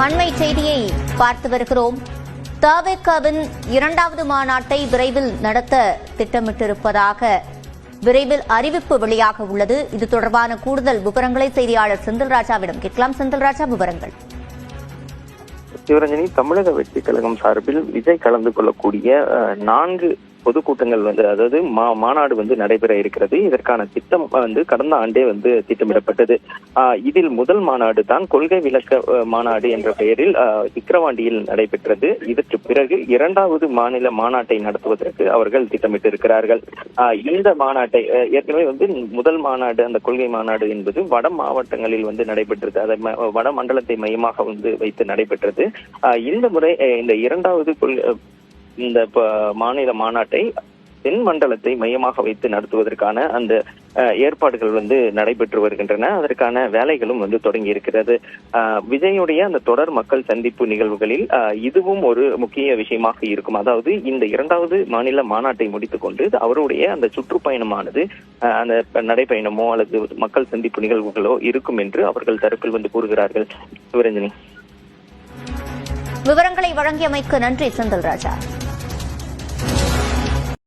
அண்மை செய்தியை பார்த்து வருகிறோம். தவேகவின் இரண்டாவது மாநாட்டை விரைவில் நடத்த திட்டமிட்டிருப்பதாக விரைவில் அறிவிப்பு வெளியாக உள்ளது. இது தொடர்பான கூடுதல் விவரங்களை செய்தியாளர் செந்தில்ராஜாவிடம் கேட்கலாம். செந்தில்ராஜா, விவரங்கள். சிவரஞ்சனி, தமிழக வெற்றிக் கழகம் சார்பில் விஜய் கலந்து கொள்ளக்கூடிய 4 பொதுக்கூட்டங்கள் அதாவது மாநாடு நடைபெற இருக்கிறது. இதற்கான திட்டம் கடந்த ஆண்டே திட்டமிடப்பட்டது. இதில் முதல் மாநாடு தான் கொள்கை விளக்க மாநாடு என்ற பெயரில் விக்கிரவாண்டியில் நடைபெற்றது. இதற்கு பிறகு 2வது மாநில மாநாட்டை நடத்துவதற்கு அவர்கள் திட்டமிட்டிருக்கிறார்கள். இந்த மாநாட்டை ஏற்கனவே முதல் மாநாடு, அந்த கொள்கை மாநாடு என்பது வட மாவட்டங்களில் நடைபெற்றது. அதை வட மண்டலத்தை மையமாக வைத்து நடைபெற்றது. இந்த முறை இந்த 2வது இந்த மாநில தென் மண்டலத்தை மையமாக வைத்து நடத்துவதற்கான அந்த ஏற்பாடுகள் நடைபெற்று வருகின்றன. அதற்கான வேலைகளும் தொடங்கி இருக்கிறது. விஜயுடைய அந்த தொடர் மக்கள் சந்திப்பு நிகழ்வுகளில் இதுவும் ஒரு முக்கிய விஷயமாக இருக்கும். அதாவது இந்த 2வது மாநில மாநாட்டை முடித்துக் கொண்டு அவருடைய அந்த சுற்றுப்பயணமானது அந்த நடைப்பயணமோ அல்லது மக்கள் சந்திப்பு நிகழ்வுகளோ இருக்கும் என்று அவர்கள் தரப்பில் கூறுகிறார்கள். சிவரஞ்சனி, விவரங்களை வழங்கியமைக்கு நன்றி செந்தில்ராஜா.